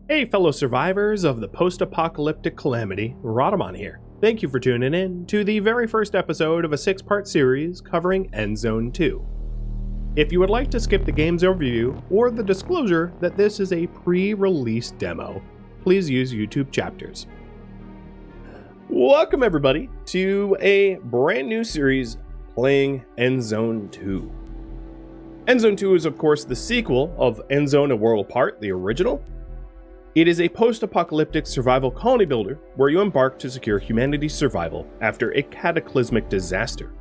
Hey fellow survivors of the post-apocalyptic calamity, Rhadamant here. Thank you for tuning in to the very first episode of a 6-part series covering Endzone 2. If you would like to skip the game's overview or the disclosure that this is a pre-release demo, please use YouTube chapters. Welcome everybody to a brand new series playing Endzone 2. Endzone 2 is of course the sequel of Endzone A World Apart, the original. It is a post-apocalyptic survival colony builder where you embark to secure humanity's survival after a cataclysmic disaster.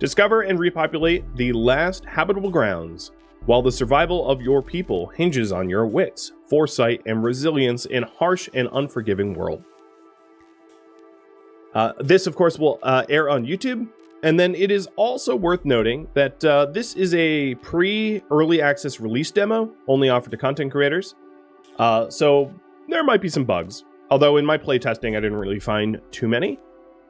Discover and repopulate the last habitable grounds, while the survival of your people hinges on your wits, foresight, and resilience in a harsh and unforgiving world. This, of course, will air on YouTube, and then it is also worth noting that this is a pre-early access release demo, only offered to content creators. So there might be some bugs, although in my playtesting I didn't really find too many.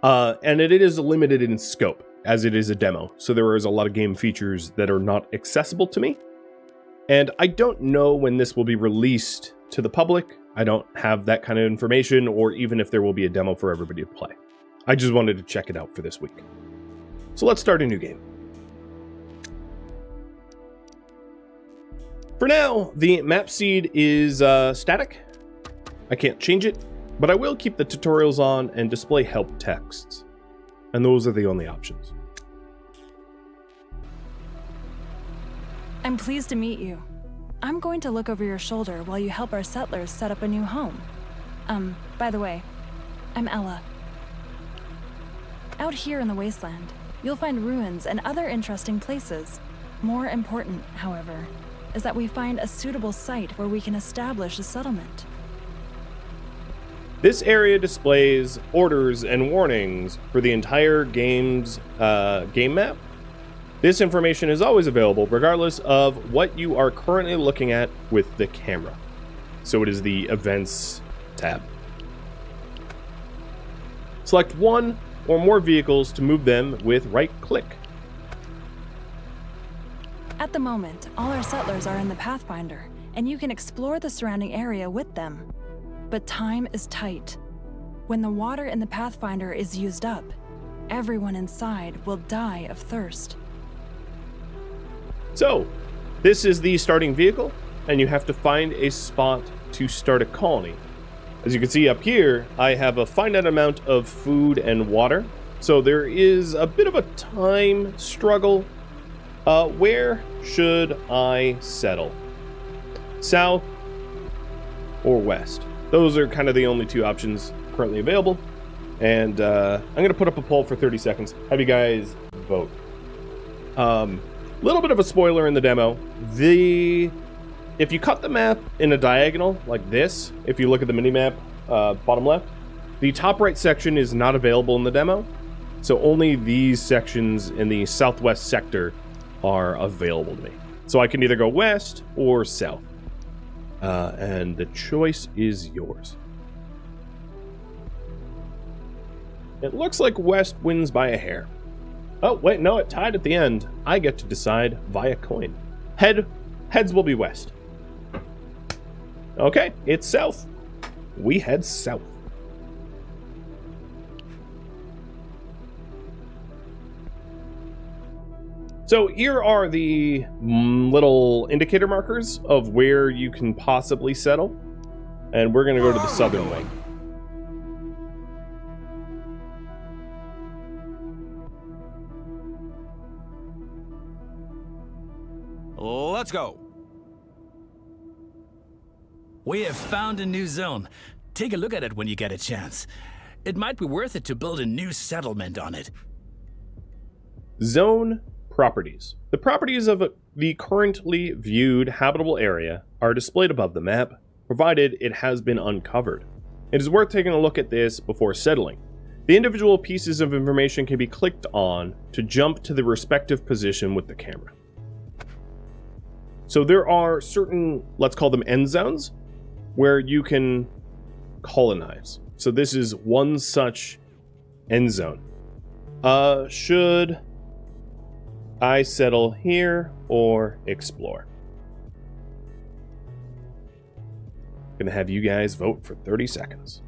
And it is limited in scope, as it is a demo, so there is a lot of game features that are not accessible to me. And I don't know when this will be released to the public. I don't have that kind of information, or even if there will be a demo for everybody to play. I just wanted to check it out for this week. So let's start a new game. For now, the map seed is static. I can't change it, but I will keep the tutorials on and display help texts. And those are the only options. I'm pleased to meet you. I'm going to look over your shoulder while you help our settlers set up a new home. By the way, I'm Ella. Out here in the wasteland, you'll find ruins and other interesting places. More important, however, is that we find a suitable site where we can establish a settlement. This area displays orders and warnings for the entire game's game map. This information is always available regardless of what you are currently looking at with the camera. So it is the Events tab. Select one or more vehicles to move them with right-click. At the moment, all our settlers are in the Pathfinder, and you can explore the surrounding area with them. But time is tight. When the water in the Pathfinder is used up, everyone inside will die of thirst. So, this is the starting vehicle, and you have to find a spot to start a colony. As you can see up here, I have a finite amount of food and water, so there is a bit of a time struggle. Where should I settle? South or west? Those are kind of the only two options currently available. And I'm going to put up a poll for 30 seconds. Have you guys vote. Little bit of a spoiler in the demo. If you cut the map in a diagonal like this, if you look at the mini-map bottom left, the top right section is not available in the demo. So only these sections in the southwest sector are available to me. So I can either go west or south. And the choice is yours. It looks like west wins by a hair. Oh, wait, no, it tied at the end. I get to decide via coin. Heads will be west. Okay, it's south. We head south. So here are the little indicator markers of where you can possibly settle. And we're going to go to the southern wing. Let's go. We have found a new zone. Take a look at it when you get a chance. It might be worth it to build a new settlement on it. Zone properties. The properties of the currently viewed habitable area are displayed above the map, provided it has been uncovered. It is worth taking a look at this before settling. The individual pieces of information can be clicked on to jump to the respective position with the camera. So there are certain, let's call them end zones, where you can colonize. So this is one such end zone. Should I settle here or explore? Gonna have you guys vote for 30 seconds.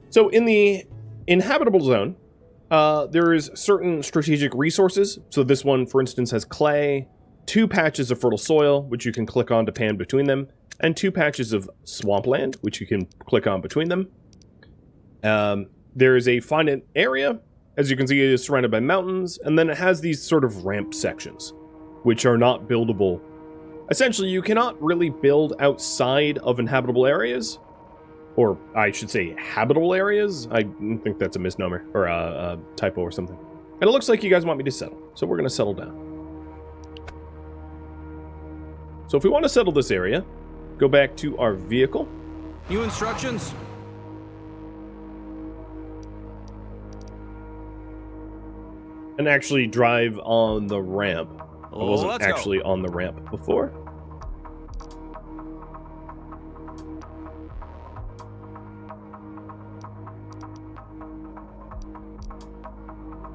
So in the inhabitable zone, there is certain strategic resources. So this one, for instance, has clay, 2 patches of fertile soil, which you can click on to pan between them, and 2 patches of swampland, which you can click on between them. There is a finite area. As you can see, it is surrounded by mountains, and then it has these sort of ramp sections, which are not buildable. Essentially, you cannot really build outside of inhabitable areas, or I should say habitable areas. I think that's a misnomer, or a typo or something. And it looks like you guys want me to settle, so we're going to settle down. So if we want to settle this area, go back to our vehicle. New instructions? And actually drive on the ramp. I wasn't actually on the ramp before.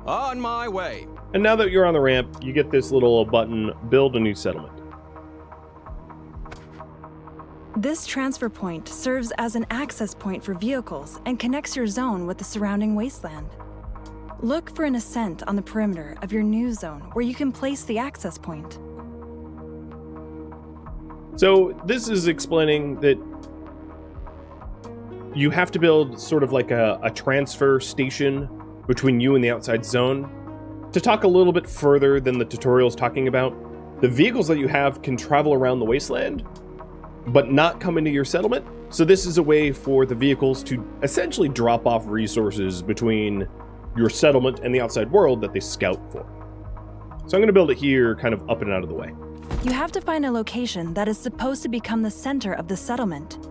On my way. And now that you're on the ramp, you get this little button, build a new settlement. This transfer point serves as an access point for vehicles and connects your zone with the surrounding wasteland. Look for an ascent on the perimeter of your new zone where you can place the access point. So this is explaining that you have to build sort of like a transfer station between you and the outside zone. To talk a little bit further than the tutorial is talking about, the vehicles that you have can travel around the wasteland, but not come into your settlement. So this is a way for the vehicles to essentially drop off resources between your settlement and the outside world that they scout for. So I'm going to build it here, kind of up and out of the way. You have to find a location that is supposed to become the center of the settlement.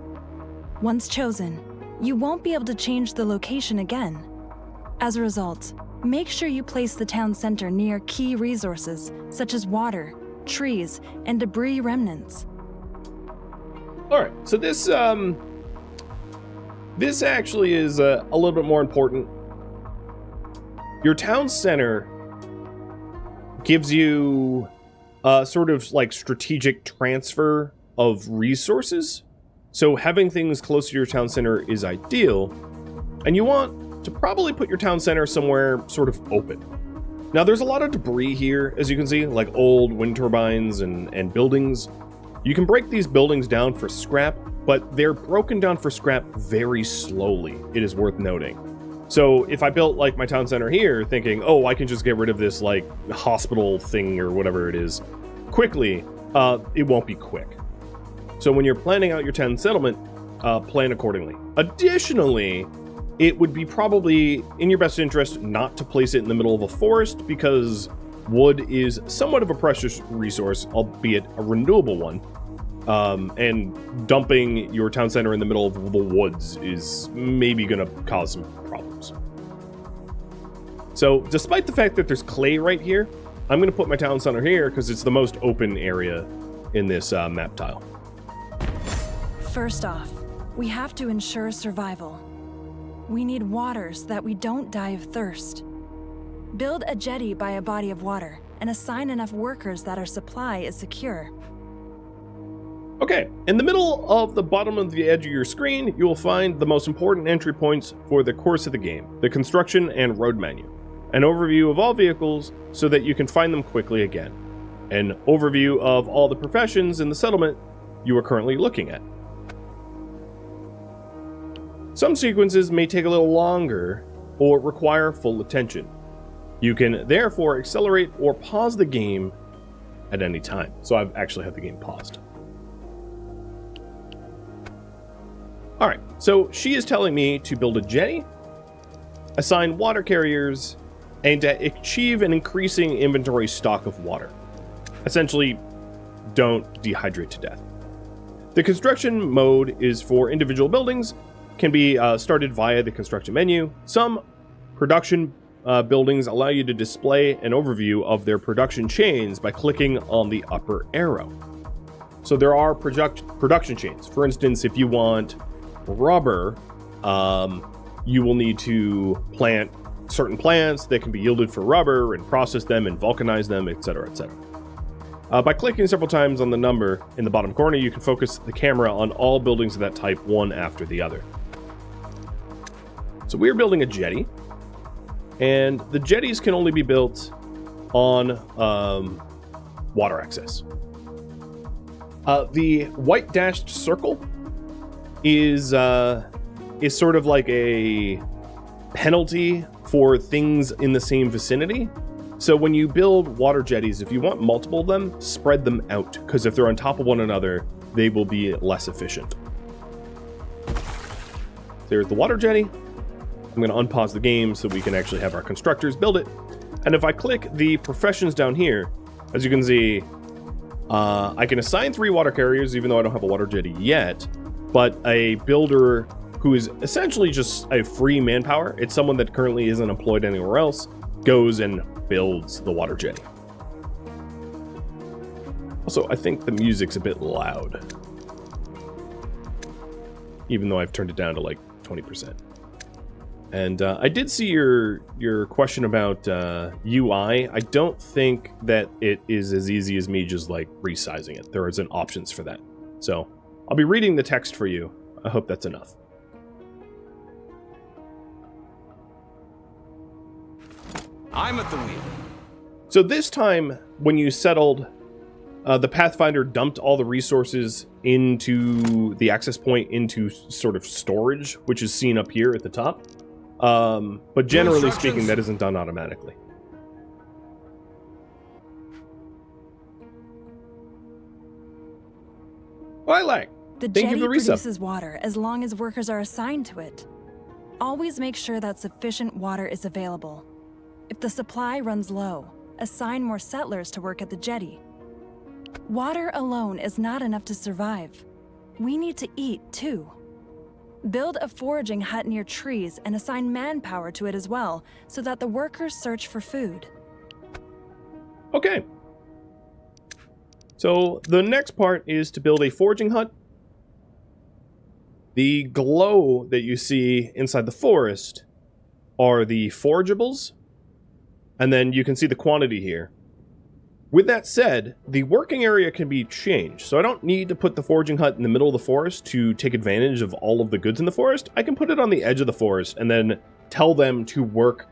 Once chosen, you won't be able to change the location again. As a result, make sure you place the town center near key resources such as water, trees, and debris remnants. All right, so this actually is a little bit more important. Your town center gives you a sort of like strategic transfer of resources. So having things close to your town center is ideal, and you want to probably put your town center somewhere sort of open. Now there's a lot of debris here, as you can see, like old wind turbines and buildings. You can break these buildings down for scrap, but they're broken down for scrap very slowly, it is worth noting. So if I built like my town center here thinking, oh, I can just get rid of this like hospital thing or whatever it is quickly, it won't be quick. So when you're planning out your town settlement, plan accordingly. Additionally, it would be probably in your best interest not to place it in the middle of a forest, because wood is somewhat of a precious resource, albeit a renewable one. And dumping your town center in the middle of the woods is maybe going to cause some problems. So despite the fact that there's clay right here, I'm going to put my town center here because it's the most open area in this map tile. First off, we have to ensure survival. We need water so that we don't die of thirst. Build a jetty by a body of water and assign enough workers that our supply is secure. Okay, in the middle of the bottom of the edge of your screen, you will find the most important entry points for the course of the game, the construction and road menu, an overview of all vehicles so that you can find them quickly again, an overview of all the professions in the settlement you are currently looking at. Some sequences may take a little longer or require full attention. You can therefore accelerate or pause the game at any time. So I've actually had the game paused. All right, so she is telling me to build a jetty, assign water carriers, and to achieve an increasing inventory stock of water. Essentially, don't dehydrate to death. The construction mode is for individual buildings, can be started via the construction menu. Some production buildings allow you to display an overview of their production chains by clicking on the upper arrow. So there are production chains. For instance, if you want rubber, you will need to plant certain plants that can be yielded for rubber and process them and vulcanize them, etc., etc. By clicking several times on the number in the bottom corner, you can focus the camera on all buildings of that type, one after the other. So we're building a jetty, and the jetties can only be built on water access. The white dashed circle is sort of like a penalty for things in the same vicinity. So when you build water jetties, if you want multiple of them, spread them out, because if they're on top of one another, they will be less efficient. There's the water jetty. I'm going to unpause the game so we can actually have our constructors build it. And if I click the professions down here, as you can see, I can assign 3 water carriers, even though I don't have a water jetty yet. But a builder who is essentially just a free manpower, it's someone that currently isn't employed anywhere else, goes and builds the water jetty. Also, I think the music's a bit loud, even though I've turned it down to like 20%. And I did see your question about UI. I don't think that it is as easy as me just like resizing it. There isn't options for that. So I'll be reading the text for you. I hope that's enough. I'm at the wheel. So this time, when you settled, the Pathfinder dumped all the resources into the access point into sort of storage, which is seen up here at the top. But generally speaking, that isn't done automatically. Lilac, The thank you jetty for the resub. produces water as long as workers are assigned to it. Always make sure that sufficient water is available. If the supply runs low, assign more settlers to work at the jetty. Water alone is not enough to survive. We need to eat, too. Build a foraging hut near trees and assign manpower to it as well, so that the workers search for food. Okay. So the next part is to build a foraging hut. The glow that you see inside the forest are the forageables, and then you can see the quantity here. With that said, the working area can be changed, so I don't need to put the foraging hut in the middle of the forest to take advantage of all of the goods in the forest. I can put it on the edge of the forest and then tell them to work.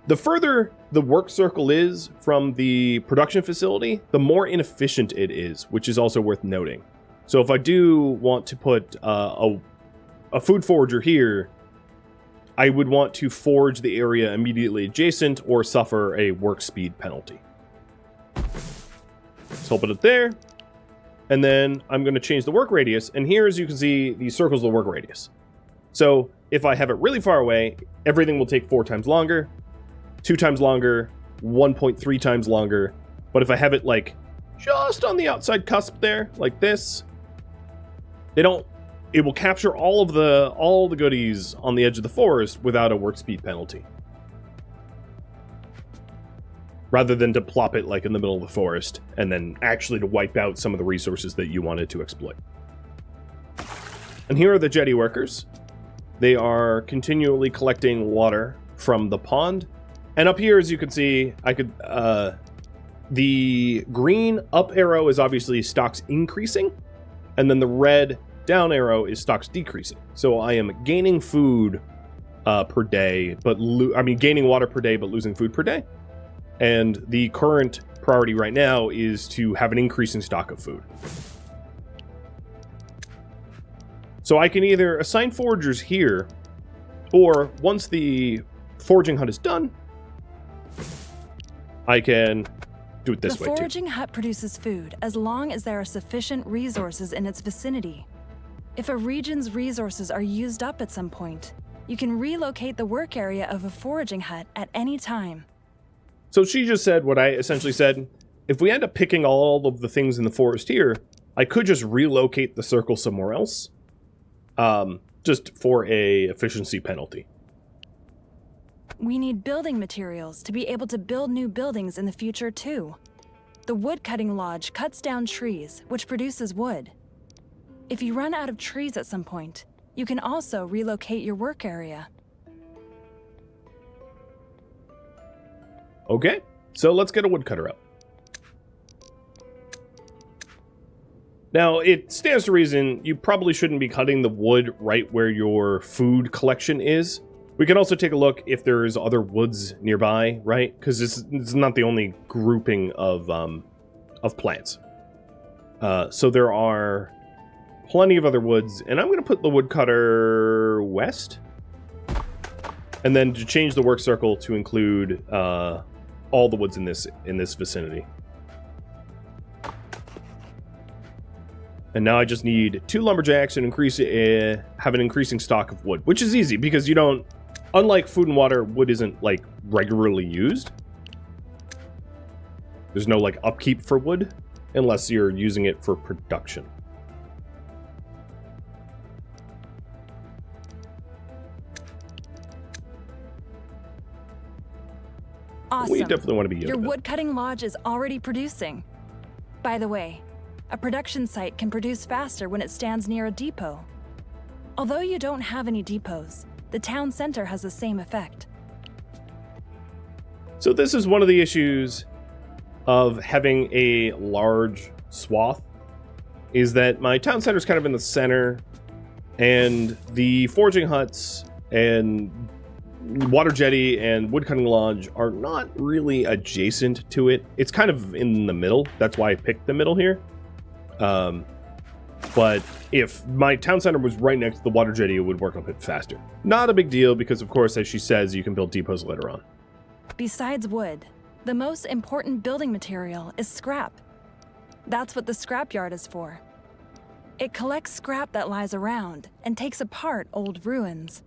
The further the work circle is from the production facility, the more inefficient it is, which is also worth noting. So if I do want to put a food forager here, I would want to forage the area immediately adjacent or suffer a work speed penalty. So I'll put it there, and then I'm going to change the work radius, and here, as you can see, the circle's the work radius. So if I have it really far away, everything will take 4 times longer, 2 times longer, 1.3 times longer. But if I have it like just on the outside cusp there, like this, it will capture all the goodies on the edge of the forest without a work speed penalty, rather than to plop it like in the middle of the forest and then actually to wipe out some of the resources that you wanted to exploit. And here are the jetty workers. They are continually collecting water from the pond. And up here, as you can see, the green up arrow is obviously stocks increasing, and then the red down arrow is stocks decreasing. So I am gaining food per day, but gaining water per day, but losing food per day. And the current priority right now is to have an increasing stock of food. So I can either assign foragers here, or once the foraging hut is done, I can do it this way too. The foraging hut produces food as long as there are sufficient resources in its vicinity. If a region's resources are used up at some point, you can relocate the work area of a foraging hut at any time. So she just said what I essentially said. If we end up picking all of the things in the forest here, I could just relocate the circle somewhere else, just for a efficiency penalty. We need building materials to be able to build new buildings in the future too. The woodcutting lodge cuts down trees, which produces wood. If you run out of trees at some point, you can also relocate your work area. Okay, so let's get a woodcutter up. Now, it stands to reason you probably shouldn't be cutting the wood right where your food collection is. We can also take a look if there's other woods nearby, right? Because this is not the only grouping of plants. So there are plenty of other woods, and I'm going to put the woodcutter west. And then to change the work circle to include all the woods in this vicinity. And now I just need 2 lumberjacks and have an increasing stock of wood, which is easy because you don't, unlike food and water, wood isn't like regularly used. There's no like upkeep for wood unless you're using it for production. Awesome. We definitely want to be Your woodcutting lodge is already producing. By the way, a production site can produce faster when it stands near a depot. Although you don't have any depots, the town center has the same effect. So this is one of the issues of having a large swath, is that my town center is kind of in the center, and the foraging huts and water jetty and woodcutting lodge are not really adjacent to it. It's kind of in the middle. That's why I picked the middle here. But if my town center was right next to the water jetty, it would work a bit faster. Not a big deal because, of course, as she says, you can build depots later on. Besides wood, the most important building material is scrap. That's what the scrapyard is for. It collects scrap that lies around and takes apart old ruins.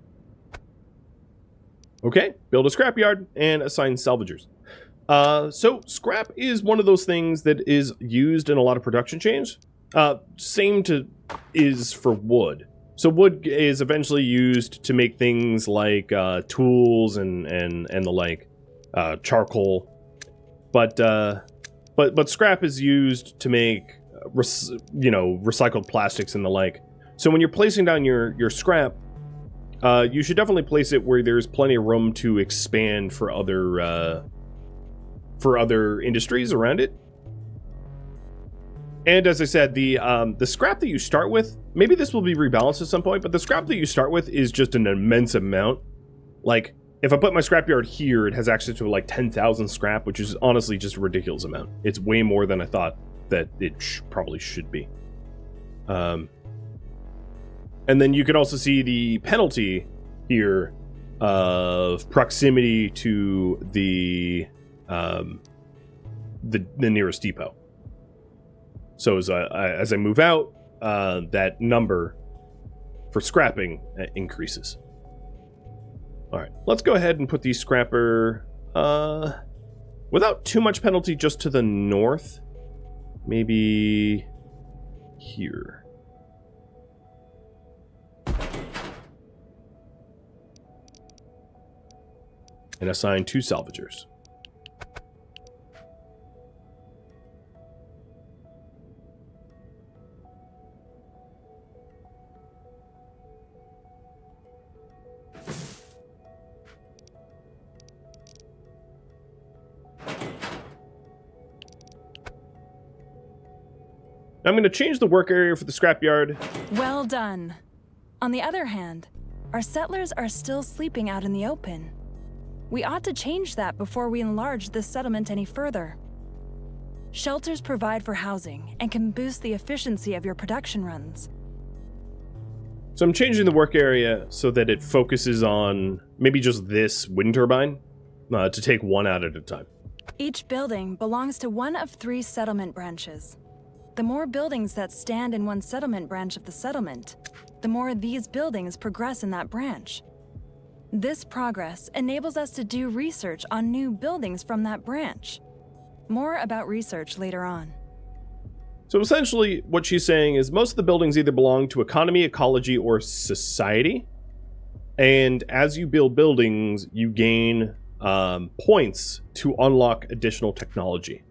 Okay, build a scrapyard and assign salvagers. So scrap is one of those things that is used in a lot of production chains. Same is for wood. So wood is eventually used to make things like tools and the like, charcoal. But scrap is used to make recycled plastics and the like. So when you're placing down your scrap, you should definitely place it where there's plenty of room to expand for other industries around it. And as I said, the scrap that you start with, maybe this will be rebalanced at some point, but the scrap that you start with is just an immense amount. Like, if I put my scrapyard here, it has access to like 10,000 scrap, which is honestly just a ridiculous amount. It's way more than I thought that it probably should be. And then you can also see the penalty here of proximity to the nearest depot. So as I move out, that number for scrapping increases. All right, let's go ahead and put the scrapper without too much penalty just to the north. Maybe here. And assign 2 salvagers. I'm going to change the work area for the scrapyard. Well done. On the other hand, our settlers are still sleeping out in the open. We ought to change that before we enlarge this settlement any further. Shelters provide for housing and can boost the efficiency of your production runs. So I'm changing the work area so that it focuses on maybe just this wind turbine to take one out at a time. Each building belongs to one of 3 settlement branches. The more buildings that stand in one settlement branch of the settlement, the more these buildings progress in that branch. This progress enables us to do research on new buildings from that branch. More about research later on. So essentially what she's saying is most of the buildings either belong to economy, ecology, or society. And as you build buildings, you gain points to unlock additional technology.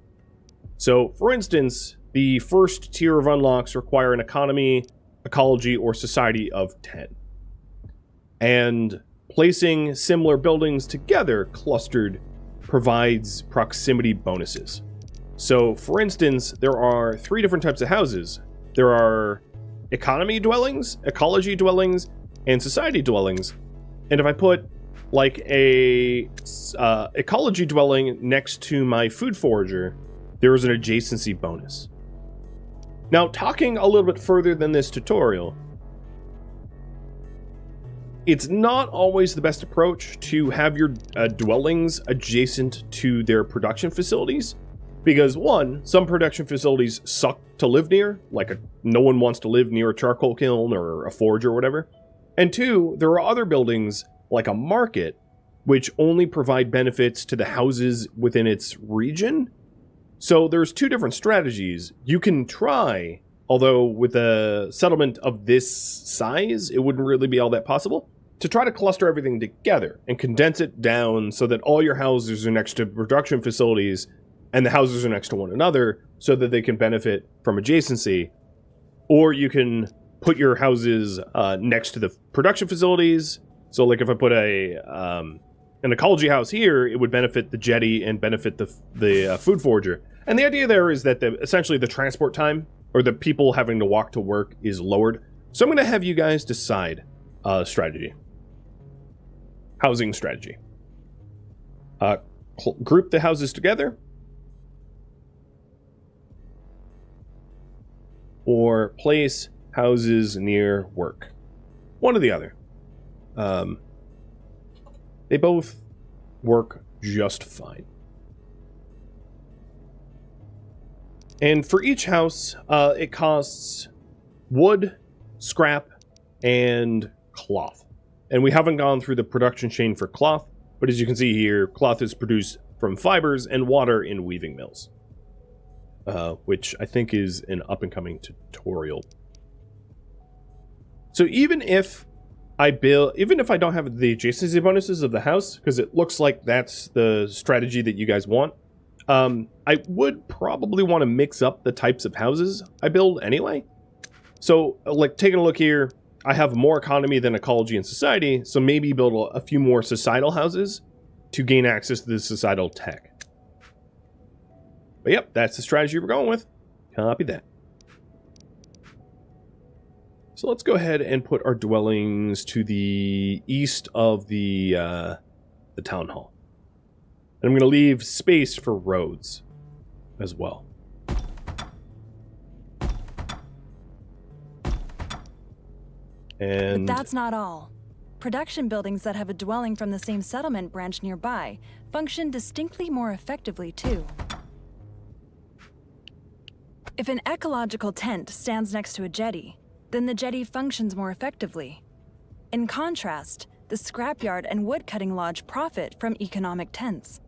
So for instance, the first tier of unlocks require an economy, ecology, or society of 10. And placing similar buildings together, clustered, provides proximity bonuses. So, for instance, there are 3 different types of houses. there are economy dwellings, ecology dwellings, and society dwellings. And if I put like a ecology dwelling next to my food forager, there is an adjacency bonus. Now, talking a little bit further than this tutorial, it's not always the best approach to have your dwellings adjacent to their production facilities, because one, some production facilities suck to live near, like no one wants to live near a charcoal kiln or a forge or whatever. And two, there are other buildings like a market, which only provide benefits to the houses within its region. So there's two different strategies. You can try, although with a settlement of this size, it wouldn't really be all that possible, to try to cluster everything together and condense it down so that all your houses are next to production facilities and the houses are next to one another so that they can benefit from adjacency. Or you can put your houses next to the production facilities. So like if I put an ecology house here, it would benefit the jetty and benefit the food forager. And the idea there is that essentially the transport time or the people having to walk to work is lowered. So I'm going to have you guys decide strategy. Housing strategy. Group the houses together. Or place houses near work. One or the other. They both work just fine. And for each house, it costs wood, scrap, and cloth. And we haven't gone through the production chain for cloth, but as you can see here, cloth is produced from fibers and water in weaving mills. Which I think is an up-and-coming tutorial. So even if I don't have the adjacency bonuses of the house, because it looks like that's the strategy that you guys want, I would probably want to mix up the types of houses I build anyway. So, like, taking a look here, I have more economy than ecology and society, so maybe build a few more societal houses to gain access to the societal tech. But yep, that's the strategy we're going with. Copy that. So let's go ahead and put our dwellings to the east of the town hall. And I'm going to leave space for roads as well. And but that's not all. Production buildings that have a dwelling from the same settlement branch nearby function distinctly more effectively too. If an ecological tent stands next to a jetty, then the jetty functions more effectively. In contrast, the scrapyard and woodcutting lodge profit from economic tents.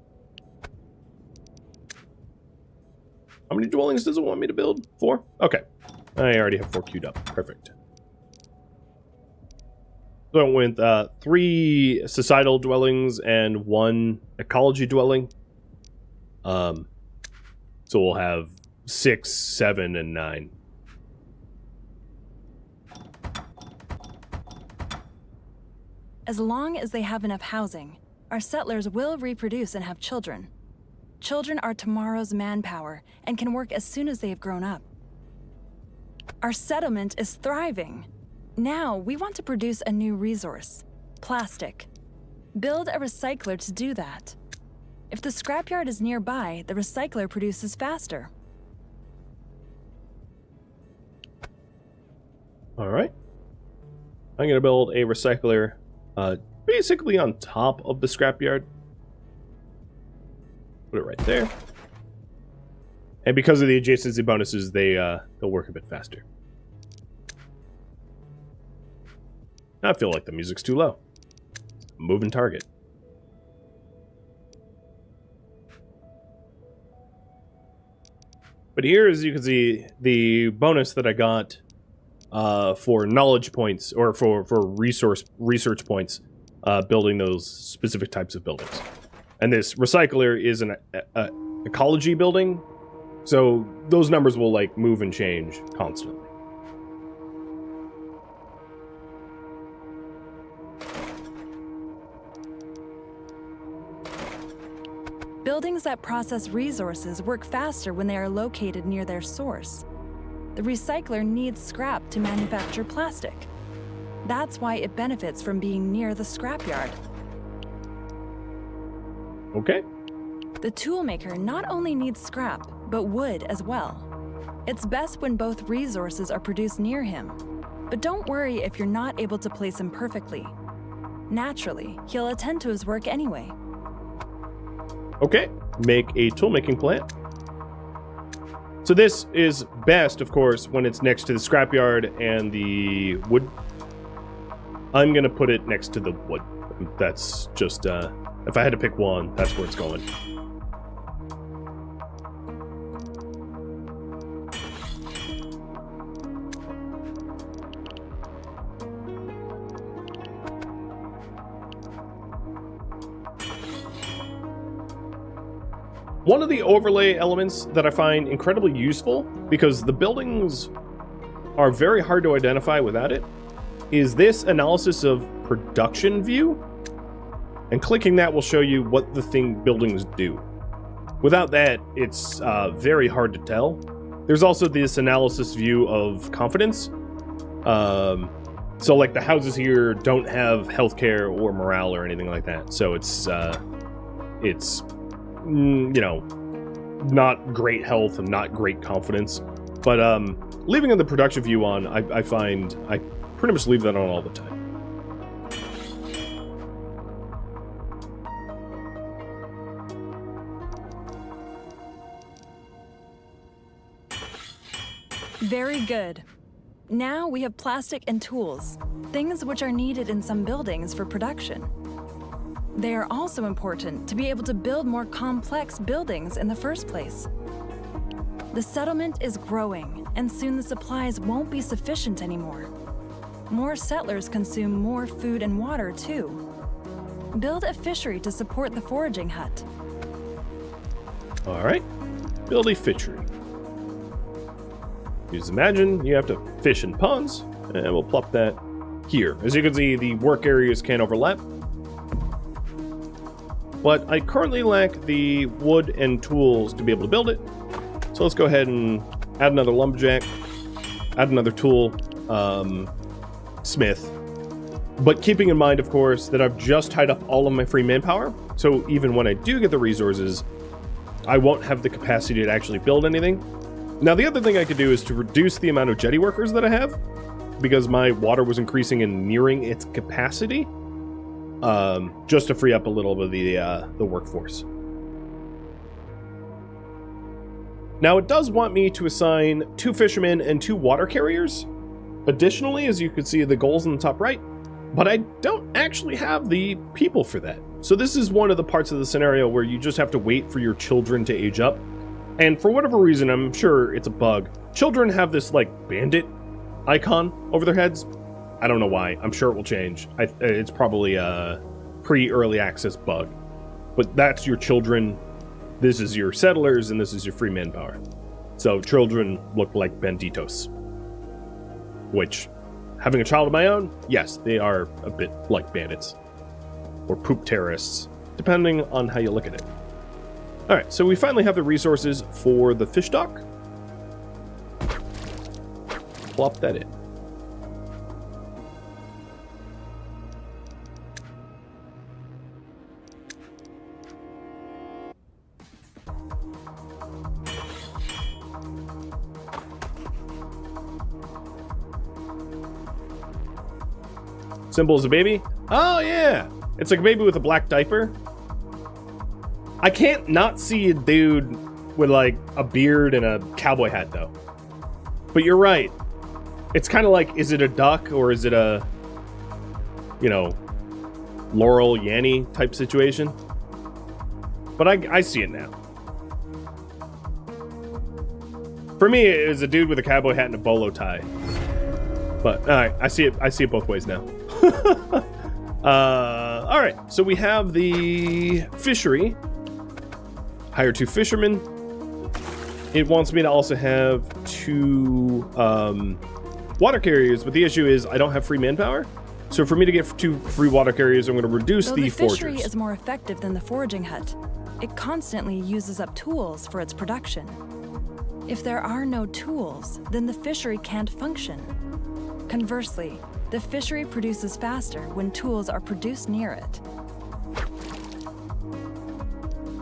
How many dwellings does it want me to build? 4? Okay. I already have 4 queued up. Perfect. So I went with 3 societal dwellings and 1 ecology dwelling. So we'll have 6, 7, and 9. As long as they have enough housing, our settlers will reproduce and have children. Children are tomorrow's manpower and can work as soon as they have grown up. Our settlement is thriving. Now we want to produce a new resource, plastic. Build a recycler to do that. If the scrapyard is nearby, the recycler produces faster. All right. I'm going to build a recycler basically on top of the scrapyard. Put it right there. And because of the adjacency bonuses, they'll work a bit faster. I feel like the music's too low. Moving target. But here, as you can see, the bonus that I got for knowledge points, or for research points, building those specific types of buildings. And this recycler is an ecology building, so those numbers will like move and change constantly. Buildings that process resources work faster when they are located near their source. The recycler needs scrap to manufacture plastic. That's why it benefits from being near the scrapyard. Okay. The toolmaker not only needs scrap, but wood as well. It's best when both resources are produced near him. But don't worry if you're not able to place him perfectly. Naturally, he'll attend to his work anyway. Okay, make a toolmaking plant. So this is best, of course, when it's next to the scrapyard and the wood. I'm gonna put it next to the wood. That's just, if I had to pick one, that's where it's going. One of the overlay elements that I find incredibly useful, because the buildings are very hard to identify without it, is this analysis of production view. And clicking that will show you what the buildings do. Without that, it's very hard to tell. There's also this analysis view of confidence. So like the houses here don't have healthcare or morale or anything like that. So it's you know, not great health and not great confidence. But leaving the production view on, I find I pretty much leave that on all the time. Very good. Now we have plastic and tools, things which are needed in some buildings for production. They are also important to be able to build more complex buildings in the first place. The settlement is growing, and soon the supplies won't be sufficient anymore. More settlers consume more food and water, too. Build a fishery to support the foraging hut. All right, build a fishery. You just imagine you have to fish in ponds, and we'll plop that here. As you can see, the work areas can overlap. But I currently lack the wood and tools to be able to build it. So let's go ahead and add another lumberjack, add another tool, smith. But keeping in mind, of course, that I've just tied up all of my free manpower. So even when I do get the resources, I won't have the capacity to actually build anything. Now, the other thing I could do is to reduce the amount of jetty workers that I have, because my water was increasing and nearing its capacity, just to free up a little bit of the workforce. Now, it does want me to assign 2 fishermen and 2 water carriers. Additionally, as you can see the goals in the top right, but I don't actually have the people for that. So this is one of the parts of the scenario where you just have to wait for your children to age up. And for whatever reason, I'm sure it's a bug, children have this like bandit icon over their heads. I don't know why. I'm sure it will change. It's probably a pre-early access bug. But that's your children. This is your settlers, and this is your free manpower. So children look like banditos. Which, having a child of my own, yes, they are a bit like bandits. Or poop terrorists, depending on how you look at it. Alright, so we finally have the resources for the fish dock. Plop that in. Symbol is a baby? Oh yeah! It's like a baby with a black diaper. I can't not see a dude with like a beard and a cowboy hat though. But you're right. It's kind of like, is it a duck or is it a, you know, Laurel Yanny type situation? But I see it now. For me, it was a dude with a cowboy hat and a bolo tie. But all right, I see it both ways now. All right, so we have the fishery. Hire 2 fishermen. It wants me to also have 2 water carriers, but the issue is I don't have free manpower. So for me to get 2 free water carriers, I'm going to reduce the foragers. The fishery is more effective than the foraging hut. It constantly uses up tools for its production. If there are no tools, then the fishery can't function. Conversely, the fishery produces faster when tools are produced near it.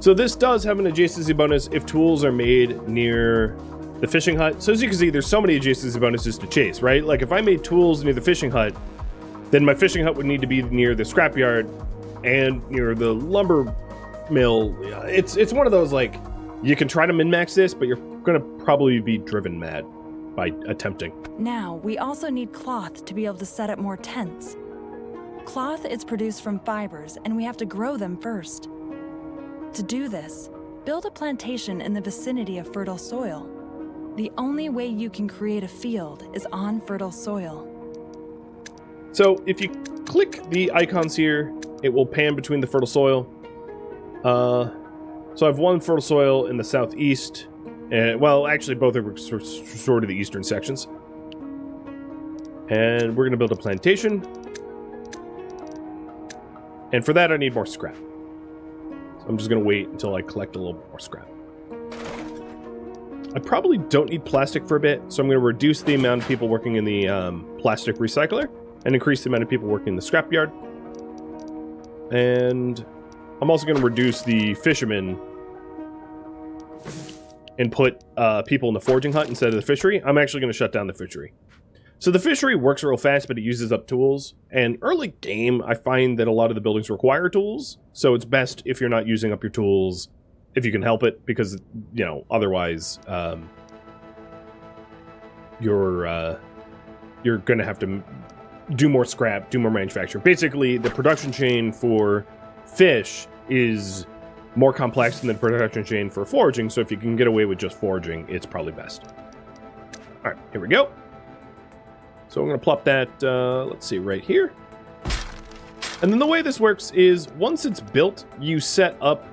So this does have an adjacency bonus if tools are made near the fishing hut. So as you can see, there's so many adjacency bonuses to chase, right? Like if I made tools near the fishing hut, then my fishing hut would need to be near the scrapyard and near the lumber mill. It's one of those, like, you can try to min-max this, but you're gonna probably be driven mad by attempting. Now, we also need cloth to be able to set up more tents. Cloth is produced from fibers, and we have to grow them first. To do this, build a plantation in the vicinity of fertile soil. The only way you can create a field is on fertile soil. So if you click the icons here, it will pan between the fertile soil. So I have one fertile soil in the southeast, and well, actually both are sort of the eastern sections. And we're gonna build a plantation. And for that I need more scrap. So I'm just gonna wait until I collect a little bit more scrap. I probably don't need plastic for a bit, so I'm gonna reduce the amount of people working in the plastic recycler and increase the amount of people working in the scrapyard. And I'm also going to reduce the fishermen and put people in the foraging hut instead of the fishery. I'm actually going to shut down the fishery. So the fishery works real fast, but it uses up tools. And early game, I find that a lot of the buildings require tools. So it's best if you're not using up your tools, if you can help it, because, you know, otherwise you're going to have to do more scrap, do more manufacturing. Basically, the production chain for fish is more complex than the production chain for foraging, so if you can get away with just foraging, it's probably best. All right, here we go. So I'm going to plop that, let's see, right here. And then the way this works is once it's built, you set up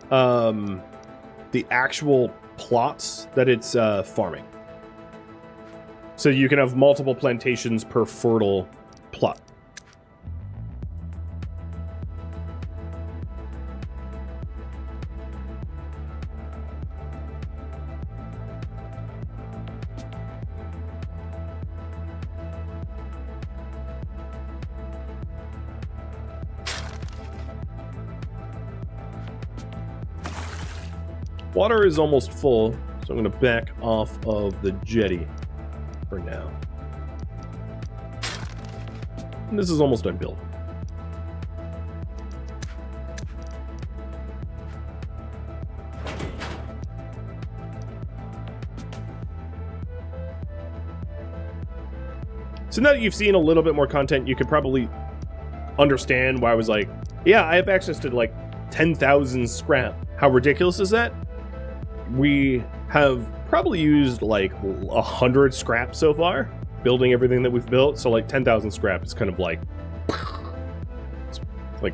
the actual plots that it's farming. So you can have multiple plantations per fertile plot. Water is almost full, so I'm going to back off of the jetty for now. And this is almost done built. So now that you've seen a little bit more content, you could probably understand why I was like, yeah, I have access to like 10,000 scrap. How ridiculous is that? We have probably used like 100 scrap so far, building everything that we've built. So like 10,000 scrap is kind of like, it's like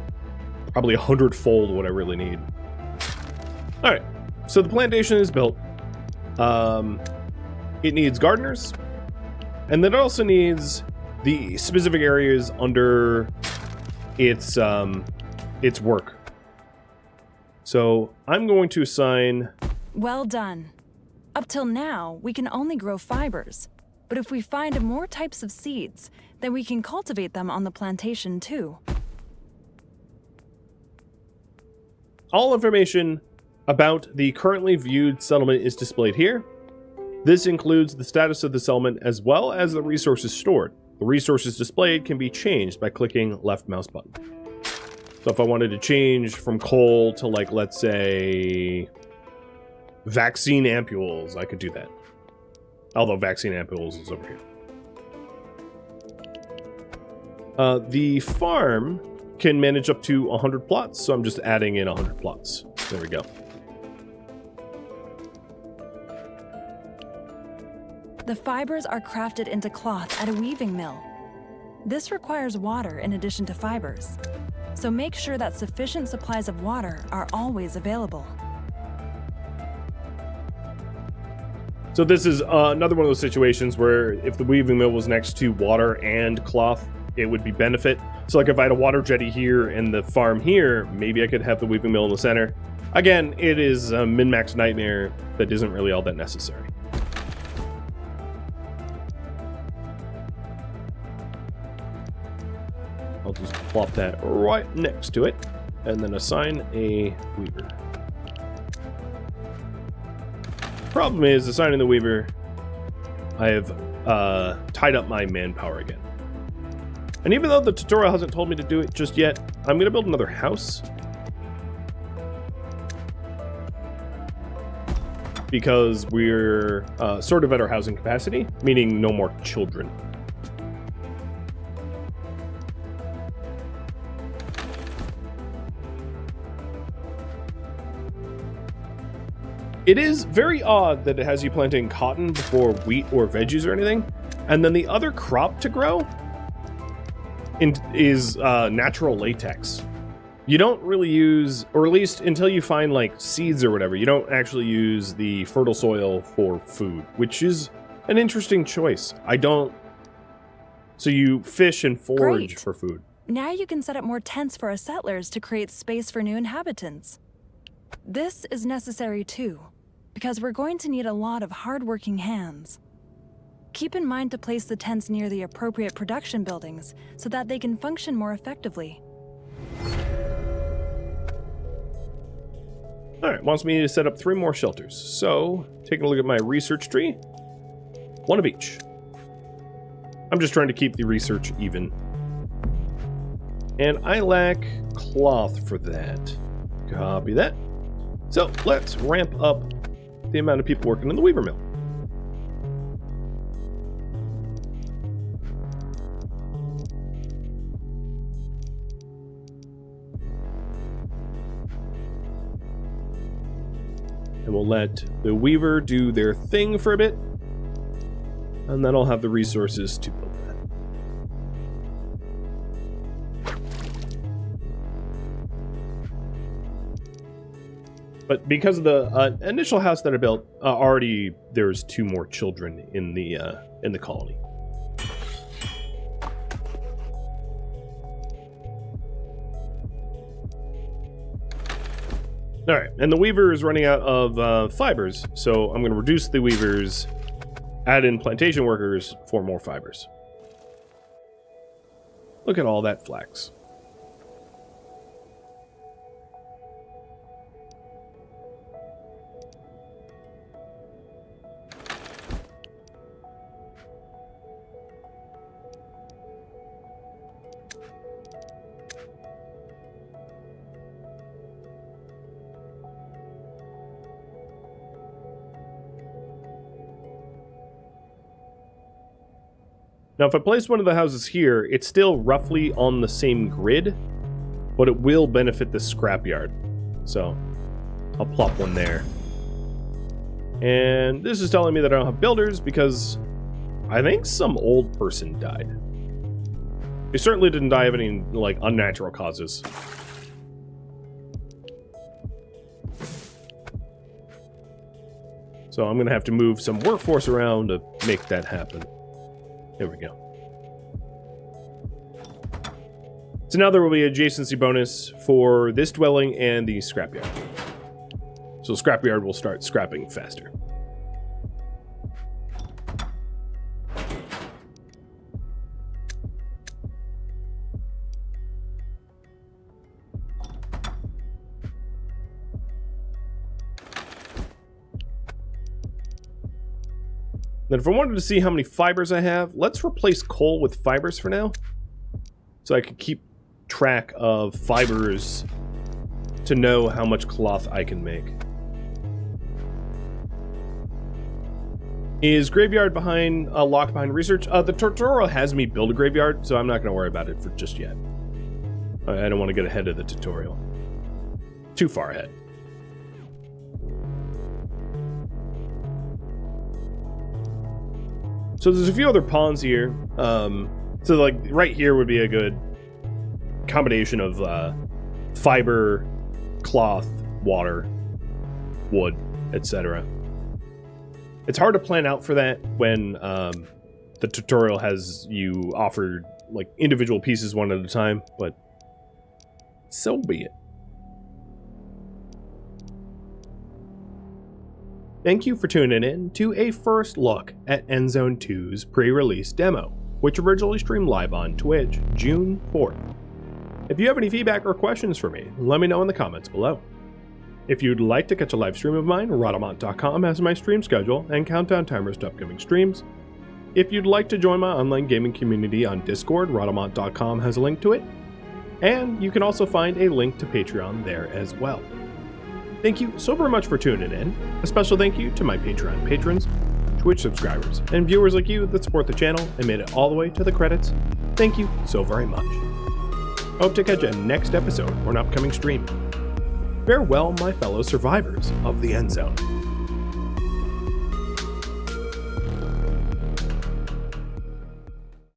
probably 100-fold what I really need. All right, so the plantation is built. It needs gardeners, and then it also needs the specific areas under its work. So I'm going to assign. Well done. Up till now, we can only grow fibers. But if we find more types of seeds, then we can cultivate them on the plantation too. All information about the currently viewed settlement is displayed here. This includes the status of the settlement as well as the resources stored. The resources displayed can be changed by clicking left mouse button. So if I wanted to change from coal to, like, let's say vaccine ampules, I could do that. Although vaccine ampules is over here. The farm can manage up to 100 plots, so I'm just adding in 100 plots. There we go. The fibers are crafted into cloth at a weaving mill. This requires water in addition to fibers, so make sure that sufficient supplies of water are always available. So this is another one of those situations where if the weaving mill was next to water and cloth, it would be benefit. So like if I had a water jetty here and the farm here, maybe I could have the weaving mill in the center. Again, it is a min-max nightmare that isn't really all that necessary. I'll just plop that right next to it, and then assign a weaver. Problem is, assigning the weaver, I have tied up my manpower again. And even though the tutorial hasn't told me to do it just yet, I'm going to build another house. Because we're sort of at our housing capacity, meaning no more children. It is very odd that it has you planting cotton before wheat or veggies or anything, and then the other crop to grow is natural latex. You don't really use, or at least until you find like seeds or whatever, you don't actually use the fertile soil for food, which is an interesting choice. So you fish and forage Great. for food. Now you can set up more tents for our settlers to create space for new inhabitants. This is necessary too, because we're going to need a lot of hard-working hands. Keep in mind to place the tents near the appropriate production buildings so that they can function more effectively. Alright, wants me to set up 3 more shelters. So, taking a look at my research tree, 1 of each. I'm just trying to keep the research even. And I lack cloth for that. Copy that. So, let's ramp up the amount of people working in the weaver mill. And we'll let the weaver do their thing for a bit, and then I'll have the resources to build that. But because of the initial house that I built, already there's 2 more children in the colony. All right, and the weaver is running out of fibers, so I'm going to reduce the weavers, add in plantation workers for more fibers. Look at all that flax. Now, if I place one of the houses here, it's still roughly on the same grid, but it will benefit the scrapyard. So, I'll plop one there. And this is telling me that I don't have builders because I think some old person died. They certainly didn't die of any, like, unnatural causes. So I'm going to have to move some workforce around to make that happen. There we go. So now there will be adjacency bonus for this dwelling and the scrapyard. So scrapyard will start scrapping faster. Then if I wanted to see how many fibers I have, let's replace coal with fibers for now. So I can keep track of fibers to know how much cloth I can make. Is graveyard locked behind research? The tutorial has me build a graveyard, so I'm not going to worry about it for just yet. I don't want to get ahead of the tutorial. Too far ahead. So there's a few other ponds here. So like right here would be a good combination of fiber, cloth, water, wood, etc. It's hard to plan out for that when the tutorial has you offered like individual pieces one at a time, but so be it. Thank you for tuning in to a first look at Endzone 2's pre-release demo. which originally streamed live on Twitch June 4th. If you have any feedback or questions for me, let me know in the comments below. If you'd like to catch a live stream of mine, Rhadamant.com has my stream schedule and countdown timers to upcoming streams. If you'd like to join my online gaming community on Discord, Rhadamant.com has a link to it. And you can also find a link to Patreon there as well. Thank you so very much for tuning in. A special thank you to my Patreon patrons, Twitch subscribers, and viewers like you that support the channel and made it all the way to the credits. Thank you so very much. I hope to catch you next episode or an upcoming stream. Farewell, my fellow survivors of the Endzone.